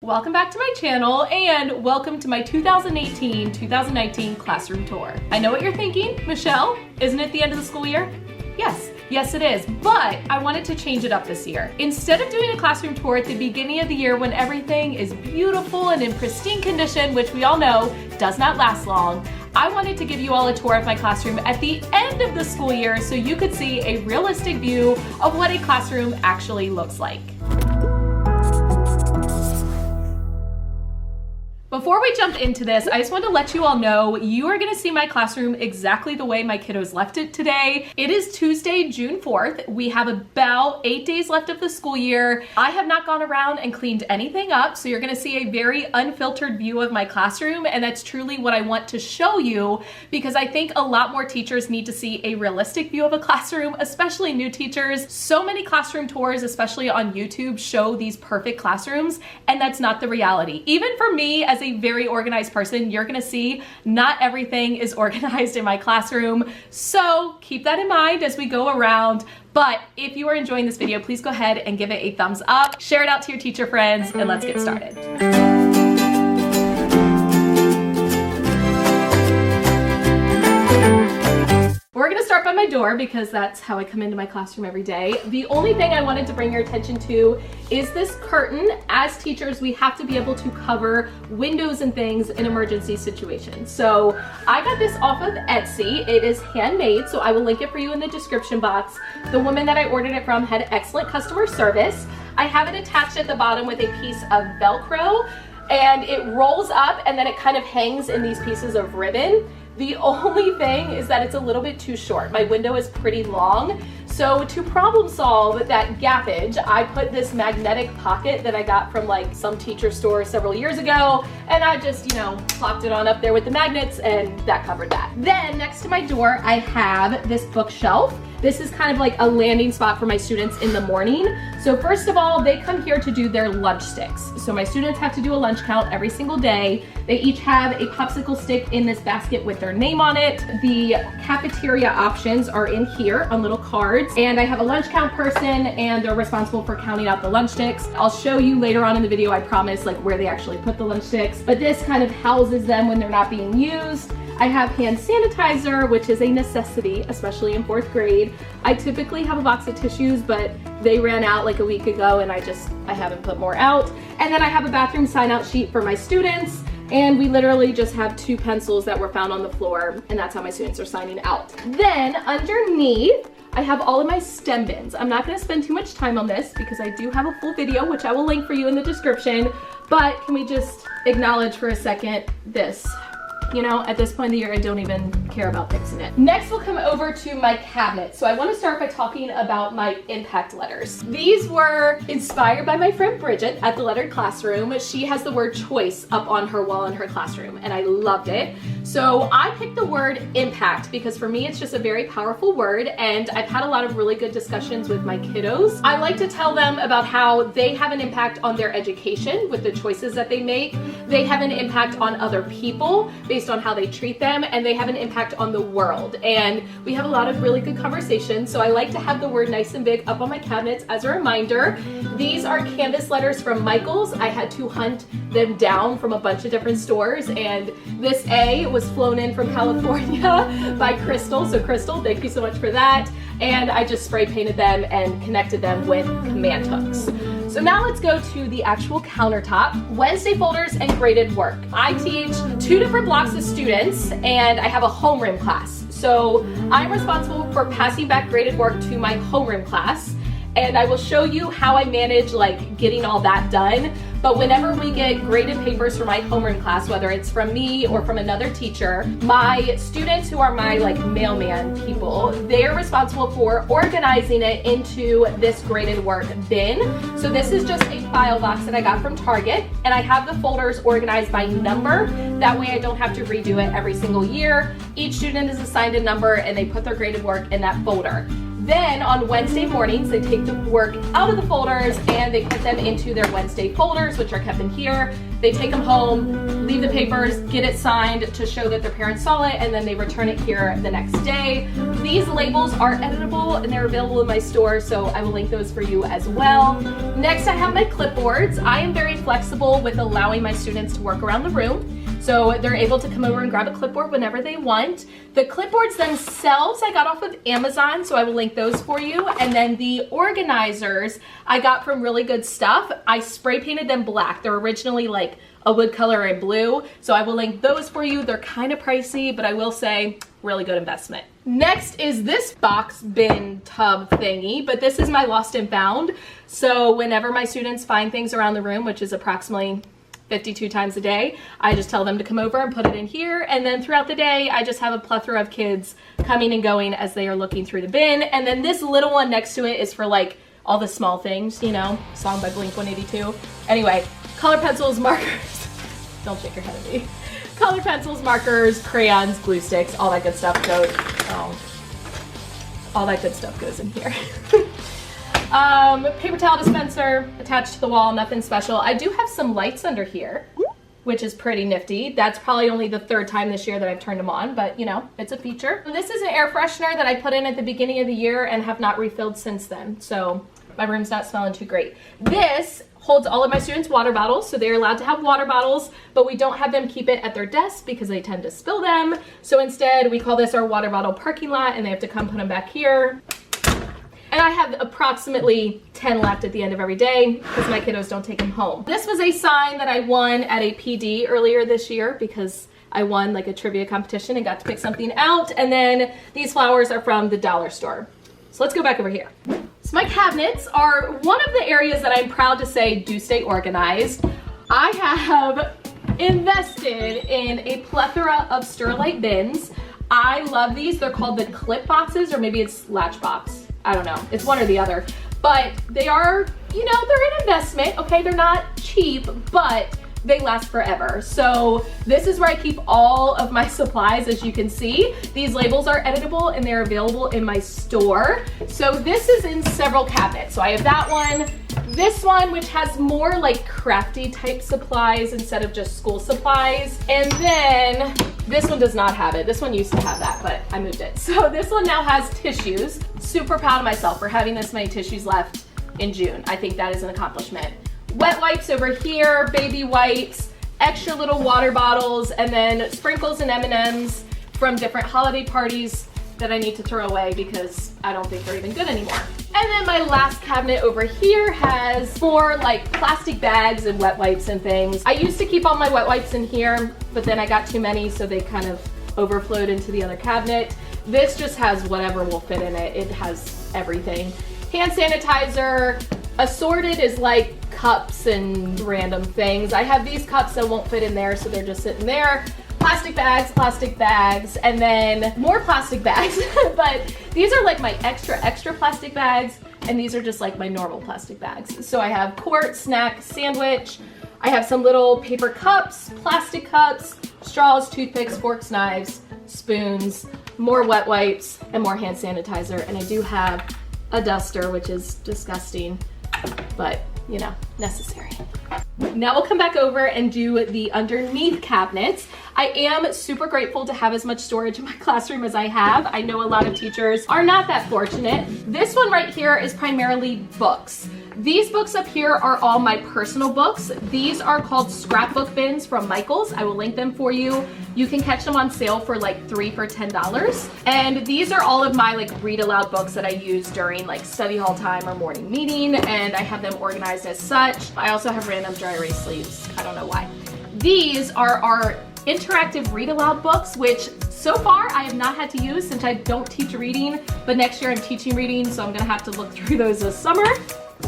Welcome back to my channel and welcome to my 2018-2019 classroom tour. I know what you're thinking, Michelle, isn't it the end of the school year? Yes it is, but I wanted to change it up this year. Instead of doing a classroom tour at the beginning of the year when everything is beautiful and in pristine condition, which we all know does not last long, I wanted to give you all a tour of my classroom at the end of the school year so you could see a realistic view of what a classroom actually looks like. Before we jump into this, I just want to let you all know you are going to see my classroom exactly the way my kiddos left it today. It is Tuesday, June 4th. We have about 8 days left of the school year. I have not gone around and cleaned anything up, so you're going to see a very unfiltered view of my classroom, and that's truly what I want to show you because I think a lot more teachers need to see a realistic view of a classroom, especially new teachers. So many classroom tours, especially on YouTube, show these perfect classrooms, and that's not the reality. Even for me, as a very organized person, you're gonna see not everything is organized in my classroom. So keep that in mind as we go around. But if you are enjoying this video, please go ahead and give it a thumbs up, share it out to your teacher friends, and let's get started. We're gonna start by my door because that's how I come into my classroom every day. The only thing I wanted to bring your attention to is this curtain. As teachers, we have to be able to cover windows and things in emergency situations. So I got this off of Etsy. It is handmade, so I will link it for you in the description box. The woman that I ordered it from had excellent customer service. I have it attached at the bottom with a piece of Velcro, and it rolls up and then it kind of hangs in these pieces of ribbon. The only thing is that it's a little bit too short. My window is pretty long. So to problem solve that gappage, I put this magnetic pocket that I got from like some teacher store several years ago, and I just, plopped it on up there with the magnets, and that covered that. Then next to my door, I have this bookshelf. This is kind of like a landing spot for my students in the morning. So first of all, they come here to do their lunch sticks. So my students have to do a lunch count every single day. They each have a popsicle stick in this basket with their name on it. The cafeteria options are in here on little cards. And I have a lunch count person, and they're responsible for counting out the lunch sticks. I'll show you later on in the video, I promise, like where they actually put the lunch sticks. But this kind of houses them when they're not being used. I have hand sanitizer, which is a necessity, especially in 4th grade. I typically have a box of tissues, but they ran out like a week ago and I haven't put more out. And then I have a bathroom sign out sheet for my students. And we literally just have 2 pencils that were found on the floor, and that's how my students are signing out. Then underneath, I have all of my STEM bins. I'm not gonna spend too much time on this because I do have a full video, which I will link for you in the description. But can we just acknowledge for a second this? At this point in the year, I don't even care about fixing it. Next, we'll come over to my cabinet. So I want to start by talking about my impact letters. These were inspired by my friend Bridget at the Lettered Classroom. She has the word choice up on her wall in her classroom, and I loved it. So I picked the word impact because for me, it's just a very powerful word, and I've had a lot of really good discussions with my kiddos. I like to tell them about how they have an impact on their education with the choices that they make. They have an impact on other people based on how they treat them, and they have an impact on the world. And we have a lot of really good conversations, so I like to have the word nice and big up on my cabinets as a reminder. These are canvas letters from Michaels. I had to hunt them down from a bunch of different stores, and this A was flown in from California by Crystal. So Crystal, thank you so much for that. And I just spray painted them and connected them with command hooks. So now let's go to the actual countertop. Wednesday folders and graded work. I teach 2 different blocks of students, and I have a homeroom class. So I'm responsible for passing back graded work to my homeroom class, and I will show you how I manage getting all that done. But whenever we get graded papers for my homeroom class, whether it's from me or from another teacher, my students who are my mailman people, they're responsible for organizing it into this graded work bin. So this is just a file box that I got from Target, and I have the folders organized by number. That way I don't have to redo it every single year. Each student is assigned a number and they put their graded work in that folder. Then on Wednesday mornings, they take the work out of the folders and they put them into their Wednesday folders, which are kept in here. They take them home, leave the papers, get it signed to show that their parents saw it, and then they return it here the next day. These labels are editable and they're available in my store, so I will link those for you as well. Next, I have my clipboards. I am very flexible with allowing my students to work around the room. So they're able to come over and grab a clipboard whenever they want. The clipboards themselves I got off of Amazon, so I will link those for you. And then the organizers I got from Really Good Stuff. I spray painted them black. They're originally like a wood color and blue, so I will link those for you. They're kind of pricey, but I will say really good investment. Next is this box bin tub thingy, but this is my lost and found. So whenever my students find things around the room, which is approximately 52 times a day, I just tell them to come over and put it in here, and then throughout the day I just have a plethora of kids coming and going as they are looking through the bin. And then this little one next to it is for like all the small things, you know, song by Blink-182. Anyway, color pencils, markers, don't shake your head at me. Color pencils, markers, crayons, glue sticks, all that good stuff goes, all that good stuff goes in here. Paper towel dispenser attached to the wall, nothing special. I do have some lights under here, which is pretty nifty. That's probably only the third time this year that I've turned them on, but you know, it's a feature. This is an air freshener that I put in at the beginning of the year and have not refilled since then, so my room's not smelling too great. This holds all of my students' water bottles, so they're allowed to have water bottles, but we don't have them keep it at their desk because they tend to spill them. So instead, we call this our water bottle parking lot, and they have to come put them back here. And I have approximately 10 left at the end of every day because my kiddos don't take them home. This was a sign that I won at a PD earlier this year because I won like a trivia competition and got to pick something out. And then these flowers are from the dollar store. So let's go back over here. So my cabinets are one of the areas that I'm proud to say do stay organized. I have invested in a plethora of STERILITE bins. I love these. They're called the clip boxes, or maybe it's latch box. I don't know, it's one or the other, but they are, you know, they're an investment, okay? They're not cheap, but they last forever. So this is where I keep all of my supplies, as you can see. These labels are editable and they're available in my store. So this is in several cabinets. So I have that one, this one, which has more like crafty type supplies instead of just school supplies. And then this one does not have it. This one used to have that, but I moved it. So this one now has tissues. Super proud of myself for having this many tissues left in June. I think that is an accomplishment. Wet wipes over here, baby wipes, extra little water bottles, and then sprinkles and M&Ms from different holiday parties that I need to throw away because I don't think they're even good anymore. And then my last cabinet over here has more like plastic bags and wet wipes and things. I used to keep all my wet wipes in here, but then I got too many, so they kind of overflowed into the other cabinet. This just has whatever will fit in it. It has everything. Hand sanitizer. Assorted is like cups and random things. I have these cups that won't fit in there, so they're just sitting there. Plastic bags, and then more plastic bags. But these are like my extra plastic bags, and these are just like my normal plastic bags. So I have quart, snack, sandwich. I have some little paper cups, plastic cups, straws, toothpicks, forks, knives, spoons, more wet wipes, and more hand sanitizer. And I do have a duster, which is disgusting, but you know, necessary. Now we'll come back over and do the underneath cabinets. I am super grateful to have as much storage in my classroom as I have. I know a lot of teachers are not that fortunate. This one right here is primarily books. These books up here are all my personal books. These are called scrapbook bins from Michael's. I will link them for you. You can catch them on sale for like 3 for $10. And these are all of my like read aloud books that I use during like study hall time or morning meeting, and I have them organized as such. I also have random dry erase sleeves. I don't know why. These are our interactive read aloud books, which so far I have not had to use since I don't teach reading, but next year I'm teaching reading, so I'm gonna have to look through those this summer.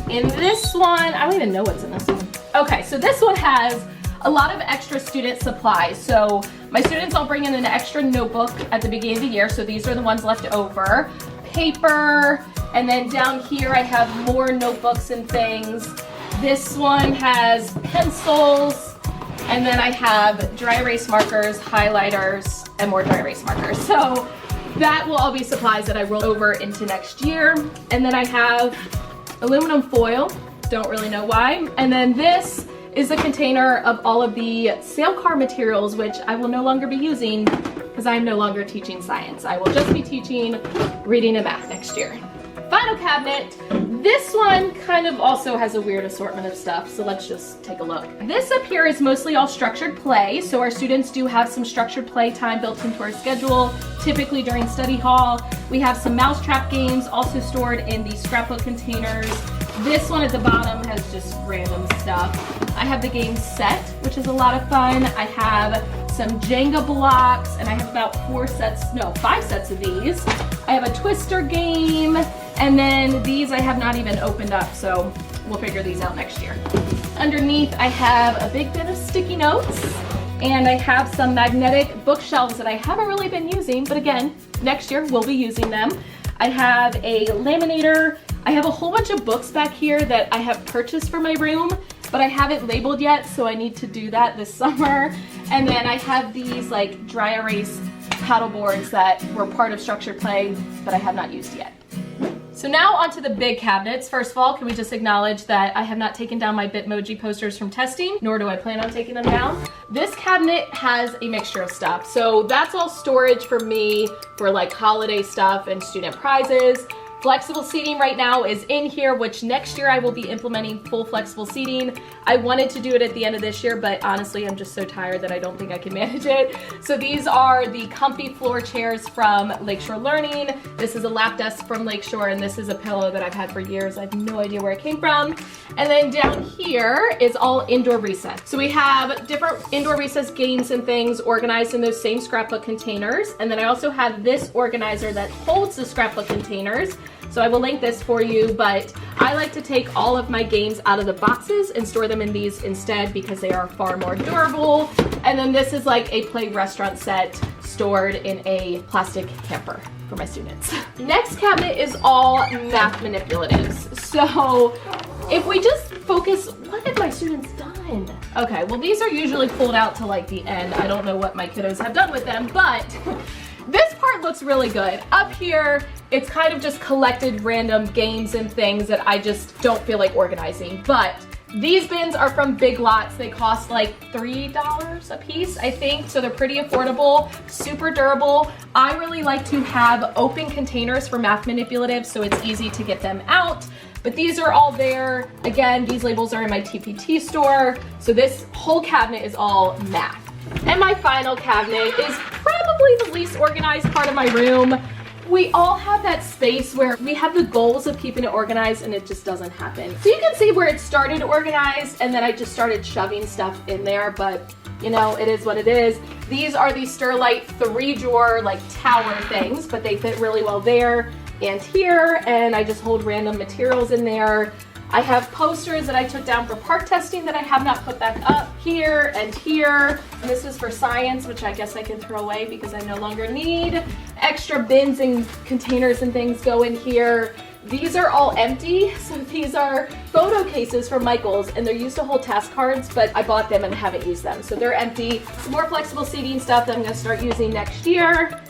In this one, I don't even know what's in this one. Okay, so this one has a lot of extra student supplies. So my students don't bring in an extra notebook at the beginning of the year, so these are the ones left over. Paper, and then down here I have more notebooks and things. This one has pencils, and then I have dry erase markers, highlighters, and more dry erase markers. So That will all be supplies that I roll over into next year. And then I have aluminum foil, don't really know why. And then this is a container of all of the sale car materials, which I will no longer be using because I'm no longer teaching science. I will just be teaching reading and math next year. Final cabinet. This one kind of also has a weird assortment of stuff, so let's just take a look. This up here is mostly all structured play, so our students do have some structured play time built into our schedule, typically during study hall. We have some mousetrap games also stored in these scrapbook containers. This one at the bottom has just random stuff. I have the game set, which is a lot of fun. I have some Jenga blocks, and I have about 5 sets of these. I have a Twister game, and then these I have not even opened up, so we'll figure these out next year. Underneath, I have a big bit of sticky notes, and I have some magnetic bookshelves that I haven't really been using, but again, next year we'll be using them. I have a laminator. I have a whole bunch of books back here that I have purchased for my room, but I haven't labeled yet, so I need to do that this summer. And then I have these like dry erase paddle boards that were part of structured play, but I have not used yet. So now onto the big cabinets. First of all, can we just acknowledge that I have not taken down my Bitmoji posters from testing, nor do I plan on taking them down. This cabinet has a mixture of stuff. So that's all storage for me for like holiday stuff and student prizes. Flexible seating right now is in here, which next year I will be implementing full flexible seating. I wanted to do it at the end of this year, but honestly, I'm just so tired that I don't think I can manage it. So these are the comfy floor chairs from Lakeshore Learning. This is a lap desk from Lakeshore, and this is a pillow that I've had for years. I have no idea where it came from. And then down here is all indoor recess. So we have different indoor recess games and things organized in those same scrapbook containers. And then I also have this organizer that holds the scrapbook containers. So I will link this for you, but I like to take all of my games out of the boxes and store them in these instead because they are far more durable. And then this is like a play restaurant set stored in a plastic hamper for my students. Next cabinet is all math manipulatives. So if we just focus, what have my students done? Okay, well these are usually pulled out to like the end. I don't know what my kiddos have done with them, but this part looks really good. Up here, it's kind of just collected random games and things that I just don't feel like organizing. But these bins are from Big Lots. They cost like $3 a piece, I think. So they're pretty affordable, super durable. I really like to have open containers for math manipulatives so it's easy to get them out. But these are all there. Again, these labels are in my TPT store. So this whole cabinet is all math. And my final cabinet is probably the least organized part of my room. We all have that space where we have the goals of keeping it organized and it just doesn't happen. So you can see where it started organized and then I just started shoving stuff in there, but you know, it is what it is. These are the STERILITE 3-drawer like tower things, but they fit really well there and here, and I just hold random materials in there. I have posters that I took down for park testing that I have not put back up here and here. And this is for science, which I guess I can throw away because I no longer need. Extra bins and containers and things go in here. These are all empty, so these are photo cases from Michael's, and they're used to hold task cards, but I bought them and haven't used them, so they're empty. Some more flexible seating stuff that I'm gonna start using next year.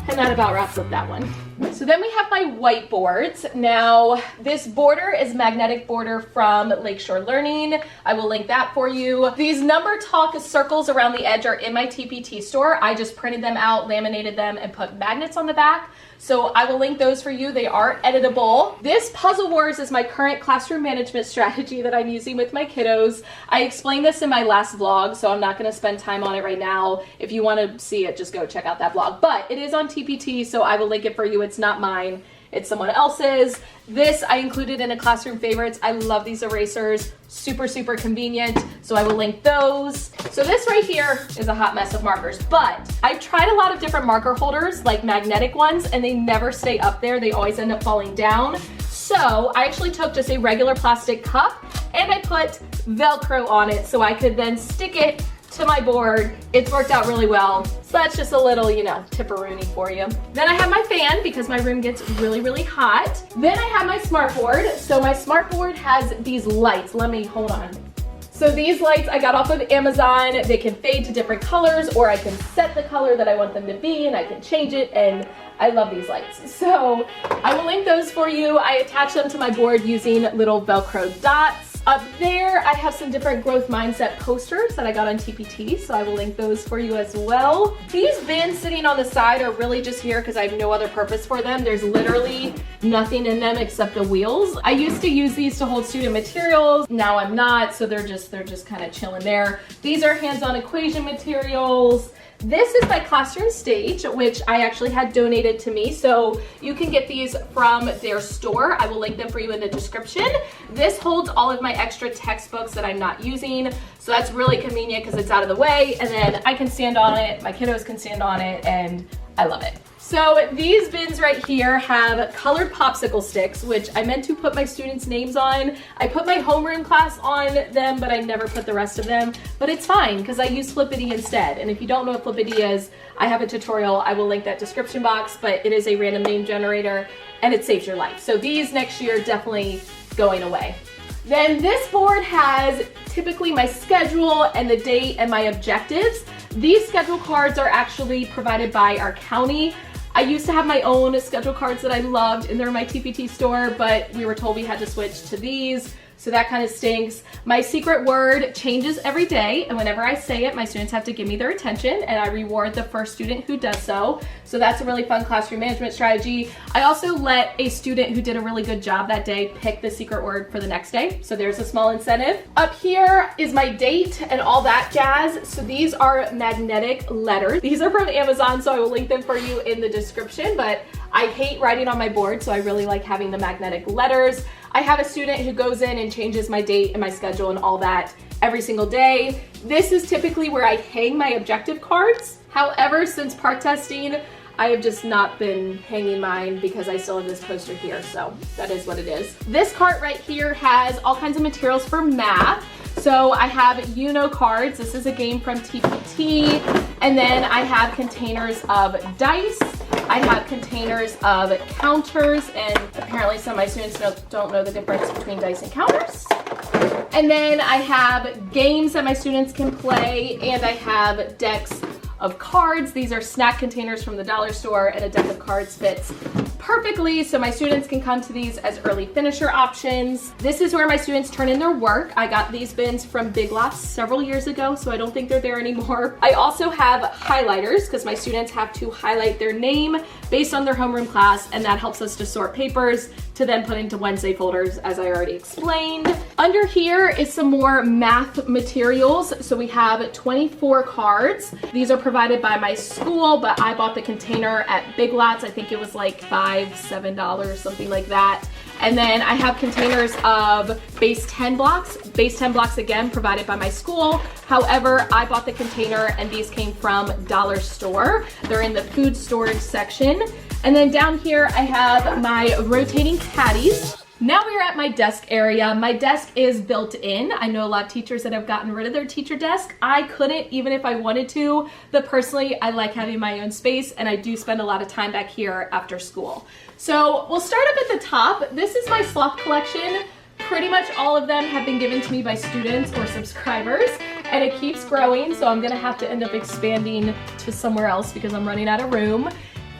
And that about wraps up that one. So then we have my whiteboards. Now, this border is magnetic border from Lakeshore Learning. I will link that for you. These number talk circles around the edge are in my TPT store. I just printed them out, laminated them, and put magnets on the back. So I will link those for you. They are editable. This Puzzle Wars is my current classroom management strategy that I'm using with my kiddos. I explained this in my last vlog, so I'm not gonna spend time on it right now. If you wanna see it, just go check out that vlog. But it is on TPT, so I will link it for you. It's not mine, it's someone else's. This I included in a classroom favorites. I love these erasers, super, super convenient. So I will link those. So this right here is a hot mess of markers, but I've tried a lot of different marker holders, like magnetic ones, and they never stay up there. They always end up falling down. So I actually took just a regular plastic cup and I put Velcro on it so I could then stick it to my board. It's worked out really well. So that's just a little, you know, tipperoonie for you. Then I have my fan because my room gets really, really hot. Then I have my smart board. So my smart board has these lights. Hold on. So these lights I got off of Amazon. They can fade to different colors, or I can set the color that I want them to be and I can change it, and I love these lights. So I will link those for you. I attach them to my board using little Velcro dots. Up there, I have some different growth mindset posters that I got on TPT, so I will link those for you as well. These bins sitting on the side are really just here because I have no other purpose for them. There's literally nothing in them except the wheels. I used to use these to hold student materials. Now I'm not, so they're just kind of chilling there. These are hands-on equation materials. This is my classroom stage, which I actually had donated to me, so you can get these from their store. I will link them for you in the description. This holds all of my extra textbooks that I'm not using, so that's really convenient because it's out of the way, and then I can stand on it, my kiddos can stand on it, and I love it. So these bins right here have colored popsicle sticks, which I meant to put my students' names on. I put my homeroom class on them, but I never put the rest of them. But it's fine because I use Flippity instead. And if you don't know what Flippity is, I have a tutorial. I will link that description box, but it is a random name generator and it saves your life. So these next year definitely going away. Then this board has typically my schedule and the date and my objectives. These schedule cards are actually provided by our county. I used to have my own schedule cards that I loved and they're in my TPT store, but we were told we had to switch to these. So that kind of stinks. My secret word changes every day, and whenever I say it, my students have to give me their attention, and I reward the first student who does so. So that's a really fun classroom management strategy. I also let a student who did a really good job that day pick the secret word for the next day. So there's a small incentive. Up here is my date and all that jazz. So these are magnetic letters. These are from Amazon, so I will link them for you in the description, but I hate writing on my board, so I really like having the magnetic letters. I have a student who goes in and changes my date and my schedule and all that every single day. This is typically where I hang my objective cards. However, since part testing, I have just not been hanging mine because I still have this poster here, so that is what it is. This cart right here has all kinds of materials for math. So I have cards. This is a game from TPT. And then I have containers of dice. I have containers of counters, and apparently some of my students don't know the difference between dice and counters. And then I have games that my students can play, and I have decks of cards. These are snack containers from the dollar store, and a deck of cards fits perfectly, so my students can come to these as early finisher options. This is where my students turn in their work. I got these bins from Big Lots several years ago, so I don't think they're there anymore. I also have highlighters because my students have to highlight their name based on their homeroom class, and that helps us to sort papers to then put into Wednesday folders, as I already explained. Under here is some more math materials. So we have 24 cards. These are provided by my school, but I bought the container at Big Lots. I think it was like $5, $7, something like that. And then I have containers of base 10 blocks. Base 10 blocks, again, provided by my school. However, I bought the container and these came from Dollar Store. They're in the food storage section. And then down here, I have my rotating caddies. Now we are at my desk area. My desk is built in. I know a lot of teachers that have gotten rid of their teacher desk. I couldn't, even if I wanted to, but personally, I like having my own space, and I do spend a lot of time back here after school. So we'll start up at the top. This is my sloth collection. Pretty much all of them have been given to me by students or subscribers, and it keeps growing, so I'm gonna have to end up expanding to somewhere else because I'm running out of room.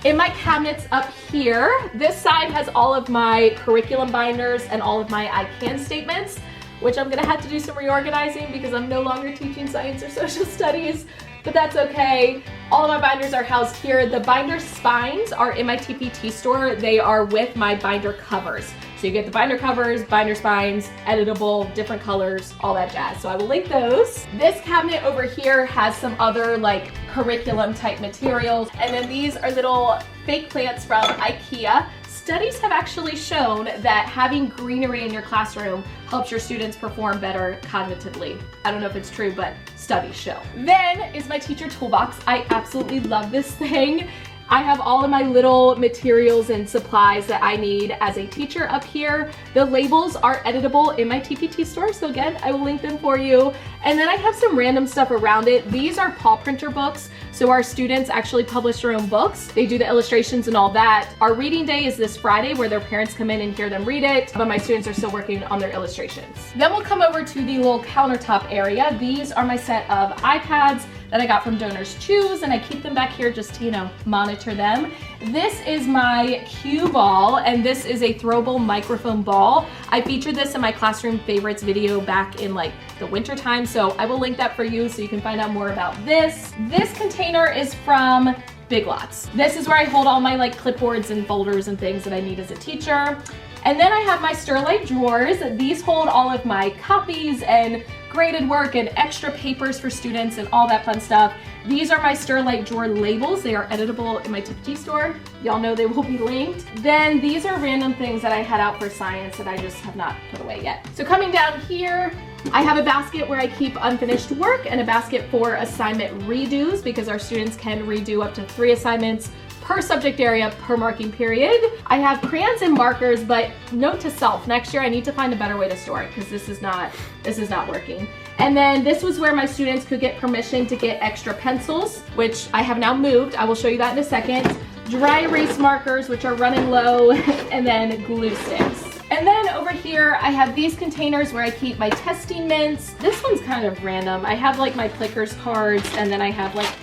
In my cabinets up here, this side has all of my curriculum binders and all of my I can statements, which I'm gonna have to do some reorganizing because I'm no longer teaching science or social studies, but that's okay. All of my binders are housed here. The binder spines are in my TPT store. They are with my binder covers. So you get the binder covers, binder spines, editable, different colors, all that jazz. So I will link those. This cabinet over here has some other like curriculum type materials. And then these are little fake plants from IKEA. Studies have actually shown that having greenery in your classroom helps your students perform better cognitively. I don't know if it's true, but studies show. Then is my teacher toolbox. I absolutely love this thing. I have all of my little materials and supplies that I need as a teacher up here. The labels are editable in my TPT store, so again, I will link them for you. And then I have some random stuff around it. These are paw printer books, so our students actually publish their own books. They do the illustrations and all that. Our reading day is this Friday where their parents come in and hear them read it, but my students are still working on their illustrations. Then we'll come over to the little countertop area. These are my set of iPads that I got from Donors Choose, and I keep them back here just to, monitor monitor them. This is my cue ball, and this is a throwable microphone ball. I featured this in my classroom favorites video back in like the winter time, so I will link that for you so you can find out more about this. This container is from Big Lots. This is where I hold all my like clipboards and folders and things that I need as a teacher. And then I have my STERILITE drawers. These hold all of my copies and graded work and extra papers for students and all that fun stuff. These are my STERILITE drawer labels. They are editable in my TPT store. Y'all know they will be linked. Then these are random things that I had out for science that I just have not put away yet. So coming down here, I have a basket where I keep unfinished work and a basket for assignment redos because our students can redo up to 3 assignments per subject area per marking period. I have crayons and markers, but note to self, next year I need to find a better way to store it because this is not working. And then this was where my students could get permission to get extra pencils, which I have now moved. I will show you that in a second. Dry erase markers, which are running low, and then glue sticks. And then over here, I have these containers where I keep my testing mints. This one's kind of random. I have like my Plickers cards, and then I have like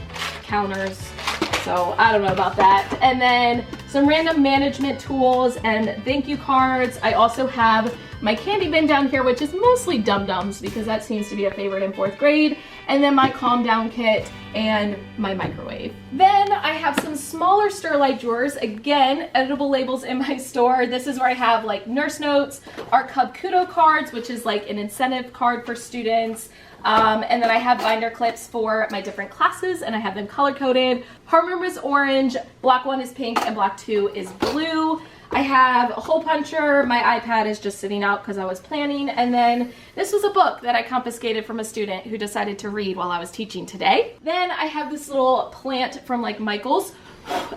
counters. So I don't know about that. And then some random management tools and thank you cards. I also have my candy bin down here, which is mostly Dum-Dums because that seems to be a favorite in 4th grade. And then my calm down kit and my microwave. Then I have some smaller STERILITE drawers. Again, editable labels in my store. This is where I have like nurse notes, our Cub Kudo cards, which is like an incentive card for students. And then I have binder clips for my different classes and I have them color coded. Homeroom is orange, block 1 is pink, and block 2 is blue. I have a hole puncher. My iPad is just sitting out because I was planning. And then this was a book that I confiscated from a student who decided to read while I was teaching today. Then I have this little plant from like Michael's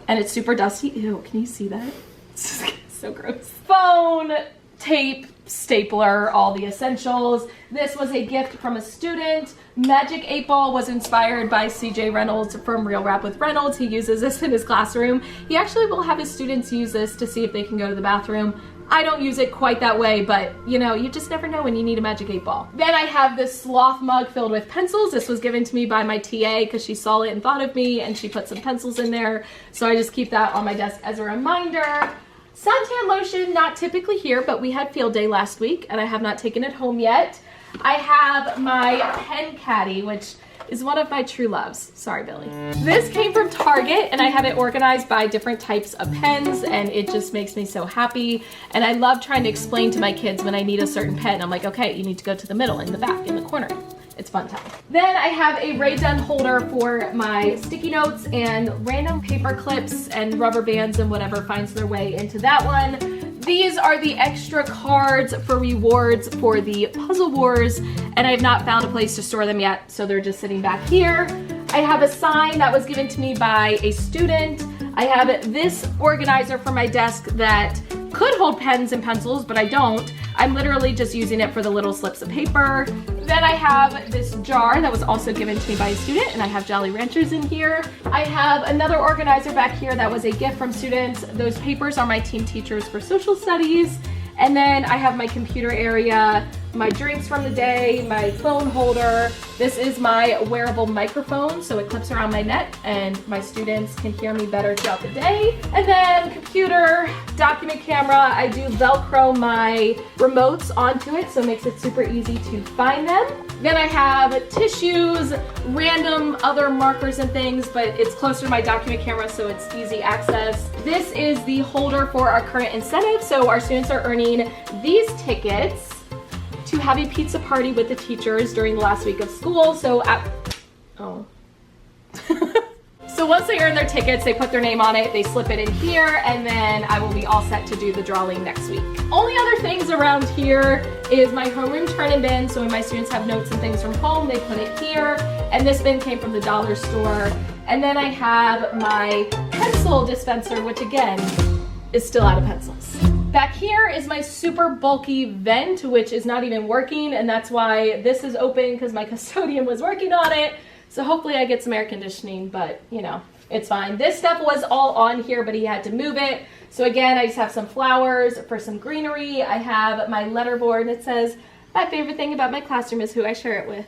and it's super dusty. Ew, can you see that? It's just so gross. Phone, tape, stapler, all the essentials. This was a gift from a student. Magic 8 Ball was inspired by CJ Reynolds from Real Rap with Reynolds. He uses this in his classroom. He actually will have his students use this to see if they can go to the bathroom. I don't use it quite that way, but you know, you just never know when you need a Magic 8 Ball. Then I have this sloth mug filled with pencils. This was given to me by my TA because she saw it and thought of me and she put some pencils in there. So I just keep that on my desk as a reminder. Suntan lotion, not typically here, but we had field day last week and I have not taken it home yet. I have my pen caddy, which is one of my true loves. Sorry, Billy. This came from Target and I have it organized by different types of pens and it just makes me so happy. And I love trying to explain to my kids when I need a certain pen. I'm like, okay, you need to go to the middle, in the back, in the corner. It's fun time. Then I have a Ray Dunn holder for my sticky notes and random paper clips and rubber bands and whatever finds their way into that one. These are the extra cards for rewards for the Puzzle Wars, and I have not found a place to store them yet, so they're just sitting back here. I have a sign that was given to me by a student. I have this organizer for my desk that could hold pens and pencils, but I don't. I'm literally just using it for the little slips of paper. Then I have this jar that was also given to me by a student, and I have Jolly Ranchers in here. I have another organizer back here that was a gift from students. Those papers are my team teachers for social studies. And then I have my computer area, my drinks from the day, my phone holder. This is my wearable microphone, so it clips around my neck and my students can hear me better throughout the day. And then computer, document camera, I do Velcro my remotes onto it, so it makes it super easy to find them. Then I have tissues, random other markers and things, but it's closer to my document camera, so it's easy access. This is the holder for our current incentive, so our students are earning these tickets to have a pizza party with the teachers during the last week of school. So So once they earn their tickets, they put their name on it, they slip it in here, and then I will be all set to do the drawing next week. Only other things around here is my homeroom turn-in bin, so when my students have notes and things from home, they put it here, and this bin came from the dollar store. And then I have my pencil dispenser, which again, is still out of pencils. Back here is my super bulky vent, which is not even working, and that's why this is open, because my custodian was working on it. So hopefully I get some air conditioning, but you know, it's fine. This stuff was all on here, but he had to move it. So again, I just have some flowers for some greenery. I have my letterboard, and it says, my favorite thing about my classroom is who I share it with.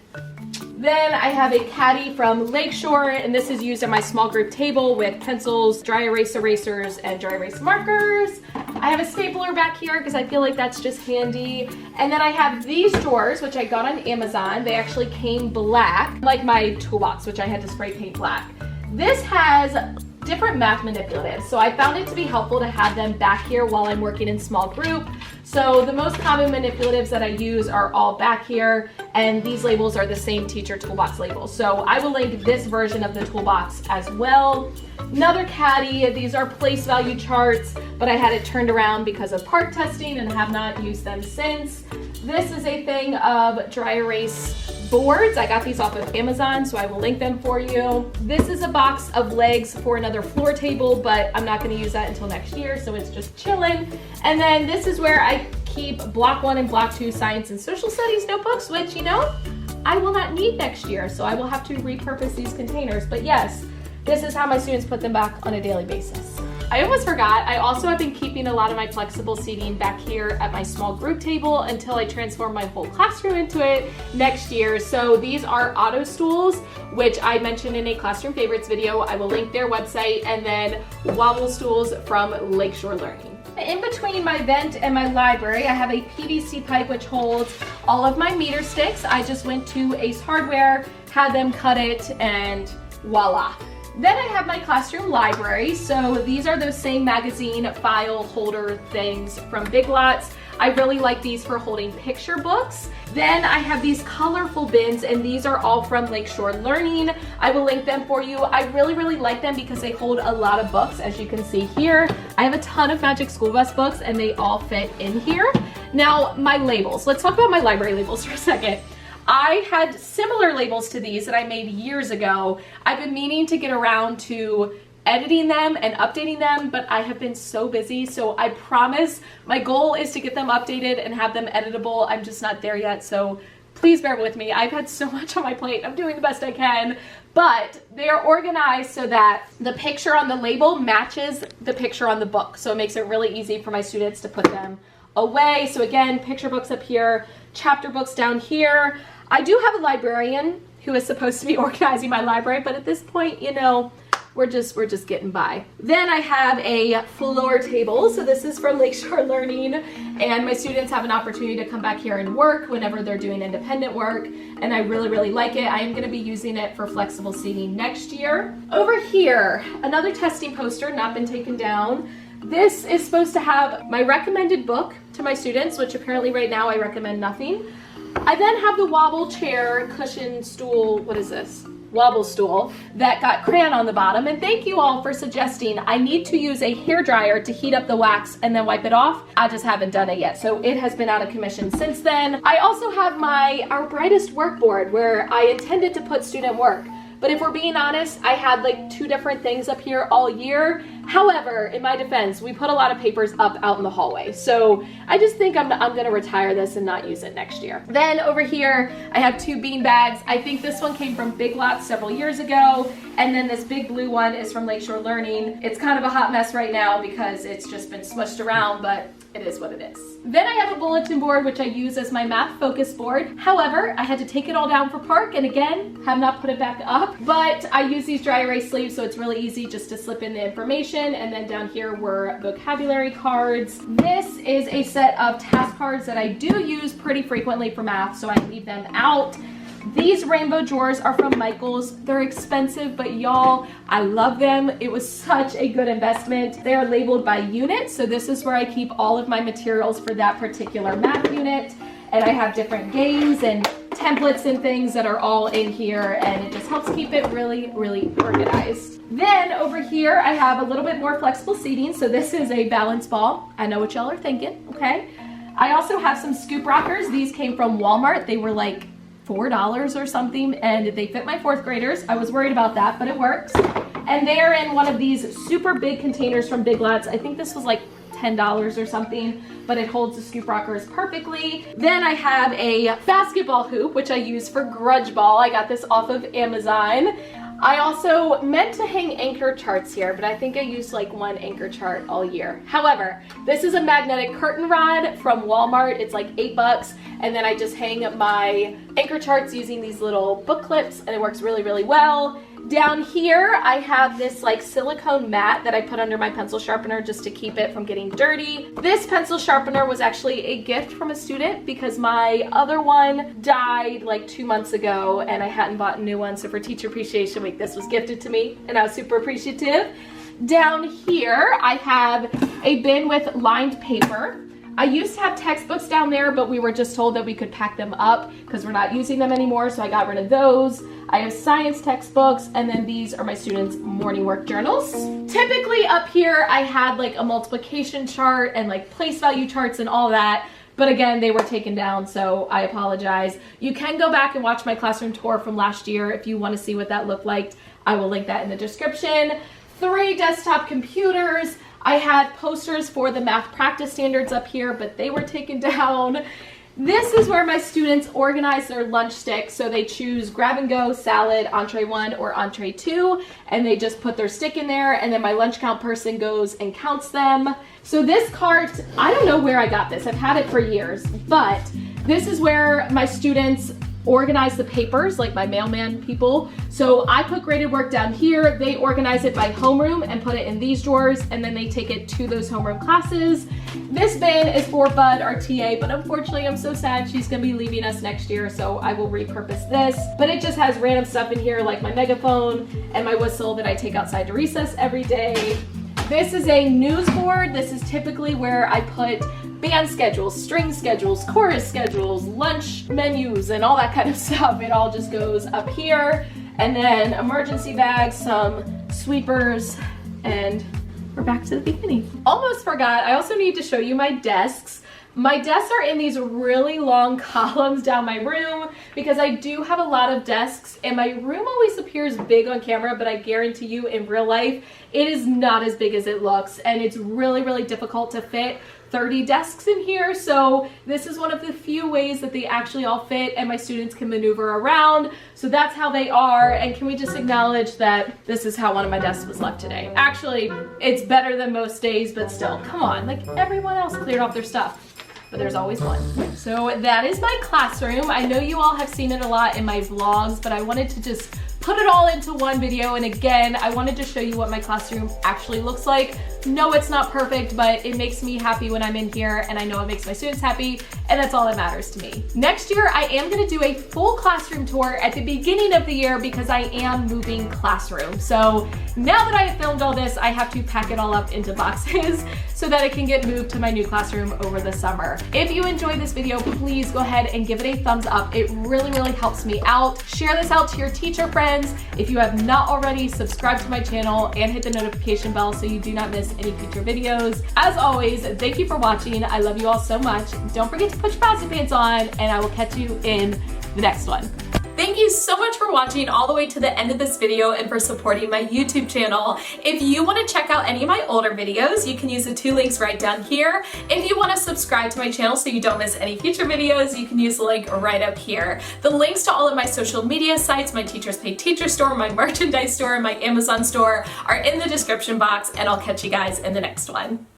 Then I have a caddy from Lakeshore, and this is used at my small group table with pencils, dry erase erasers, and dry erase markers. I have a stapler back here because I feel like that's just handy. And then I have these drawers, which I got on Amazon. They actually came black, like my toolbox, which I had to spray paint black. This has different math manipulatives, so I found it to be helpful to have them back here while I'm working in small group. So the most common manipulatives that I use are all back here, and these labels are the same teacher toolbox labels. So I will link this version of the toolbox as well. Another caddy, these are place value charts, but I had it turned around because of park testing and have not used them since. This is a thing of dry erase boards. I got these off of Amazon, so I will link them for you. This is a box of legs for another floor table, but I'm not going to use that until next year, so it's just chilling. And then this is where I keep Block 1 and Block 2 Science and Social Studies notebooks, which, you know, I will not need next year, so I will have to repurpose these containers. But yes, this is how my students put them back on a daily basis. I almost forgot, I also have been keeping a lot of my flexible seating back here at my small group table until I transform my whole classroom into it next year. So these are auto stools, which I mentioned in a classroom favorites video. I will link their website, and then wobble stools from Lakeshore Learning. In between my vent and my library, I have a PVC pipe which holds all of my meter sticks. I just went to Ace Hardware, had them cut it, and voila. Then I have my classroom library. So these are those same magazine file holder things from Big Lots. I really like these for holding picture books. Then I have these colorful bins, and these are all from Lakeshore Learning. I will link them for you. I really like them because they hold a lot of books, as you can see here. I have a ton of Magic School Bus books, and they all fit in here. Now, my labels. Let's talk about my library labels for a second. I had similar labels to these that I made years ago. I've been meaning to get around to editing them and updating them, but I have been so busy, so I promise my goal is to get them updated and have them editable. I'm just not there yet, so please bear with me. I've had so much on my plate. I'm doing the best I can, but they are organized so that the picture on the label matches the picture on the book, so it makes it really easy for my students to put them away. So again, picture books up here, chapter books down here. I do have a librarian who is supposed to be organizing my library, but at this point, you know, we're just getting by. Then I have a floor table. So this is from Lakeshore Learning, and my students have an opportunity to come back here and work whenever they're doing independent work, and I really like it. I am gonna be using it for flexible seating next year. Over here, another testing poster, not been taken down. This is supposed to have my recommended book to my students, which apparently right now I recommend nothing. I then have the wobble chair, cushion, stool, what is this? Wobble stool that got crayon on the bottom. And thank you all for suggesting I need to use a hairdryer to heat up the wax and then wipe it off. I just haven't done it yet. So it has been out of commission since then. I also have Our Brightest workboard where I intended to put student work. But if we're being honest, I had like 2 different things up here all year. However, in my defense, we put a lot of papers up out in the hallway. So I just think I'm gonna retire this and not use it next year. Then over here, I have 2 bean bags. I think this one came from Big Lots several years ago. And then this big blue one is from Lakeshore Learning. It's kind of a hot mess right now because it's just been smushed around, but it is what it is. Then I have a bulletin board, which I use as my math focus board. However, I had to take it all down for park, and again, have not put it back up. But I use these dry erase sleeves, so it's really easy just to slip in the information. And then down here were vocabulary cards. This is a set of task cards that I do use pretty frequently for math, so I leave them out. These rainbow drawers are from Michaels. They're expensive, but y'all, I love them. It was such a good investment. They are labeled by unit, so this is where I keep all of my materials for that particular math unit. And I have different games and templates and things that are all in here, and it just helps keep it really organized. Then over here, I have a little bit more flexible seating. So this is a balance ball. I know what y'all are thinking, okay? I also have some scoop rockers. These came from Walmart. They were like $4 or something, and they fit my 4th graders. I was worried about that, but it works. And they are in one of these super big containers from Big Lots. I think this was like $10 or something, but it holds the scoop rockers perfectly. Then I have a basketball hoop, which I use for grudge ball. I got this off of Amazon. I also meant to hang anchor charts here, but I think I used like one anchor chart all year. However, this is a magnetic curtain rod from Walmart. It's like $8, and then I just hang my anchor charts using these little book clips, and it works really, really well. Down here, I have this like silicone mat that I put under my pencil sharpener just to keep it from getting dirty. This pencil sharpener was actually a gift from a student because my other one died like 2 months ago and I hadn't bought a new one. So for Teacher Appreciation Week, this was gifted to me and I was super appreciative. Down here, I have a bin with lined paper. I used to have textbooks down there, but we were just told that we could pack them up because we're not using them anymore, so I got rid of those. I have science textbooks, and then these are my students' morning work journals. Typically up here, I had like a multiplication chart and like place value charts and all that, but again, they were taken down, so I apologize. You can go back and watch my classroom tour from last year if you want to see what that looked like. I will link that in the description. 3 desktop computers. I had posters for the math practice standards up here, but they were taken down. This is where my students organize their lunch sticks. So they choose grab and go, salad, entree 1 or entree 2, and they just put their stick in there, and then my lunch count person goes and counts them. So this cart, I don't know where I got this. I've had it for years, but this is where my students organize the papers, like my mailman people. So I put graded work down here, they organize it by homeroom and put it in these drawers, and then they take it to those homeroom classes. This bin is for Bud, our TA, but unfortunately I'm so sad she's gonna be leaving us next year, so I will repurpose this. But it just has random stuff in here like my megaphone and my whistle that I take outside to recess every day. This is a news board. This is typically where I put band schedules, string schedules, chorus schedules, lunch menus, and all that kind of stuff. It all just goes up here. And then emergency bags, some sweepers, and we're back to the beginning. Almost forgot, I also need to show you my desks. My desks are in these really long columns down my room because I do have a lot of desks, and my room always appears big on camera, but I guarantee you in real life, it is not as big as it looks, and it's really, really difficult to fit 30 desks in here. So this is one of the few ways that they actually all fit and my students can maneuver around. So that's how they are. And can we just acknowledge that this is how one of my desks was left today? Actually, it's better than most days, but still, come on, like everyone else cleared off their stuff. But there's always one. So that is my classroom. I know you all have seen it a lot in my vlogs, but I wanted to just put it all into one video. And again, I wanted to show you what my classroom actually looks like. No, it's not perfect, but it makes me happy when I'm in here, and I know it makes my students happy, and that's all that matters to me. Next year, I am gonna do a full classroom tour at the beginning of the year because I am moving classroom. So now that I have filmed all this, I have to pack it all up into boxes so that it can get moved to my new classroom over the summer. If you enjoyed this video, please go ahead and give it a thumbs up. It really, really helps me out. Share this out to your teacher friends. If you have not already, subscribe to my channel and hit the notification bell so you do not miss any future videos. As always, thank you for watching. I love you all so much. Don't forget to put your fancy pants on, and I will catch you in the next one. Thank you so much for watching all the way to the end of this video and for supporting my YouTube channel. If you want to check out any of my older videos, you can use the 2 links right down here. If you want to subscribe to my channel so you don't miss any future videos, you can use the link right up here. The links to all of my social media sites, my Teachers Pay Teacher store, my merchandise store, and my Amazon store are in the description box, and I'll catch you guys in the next one.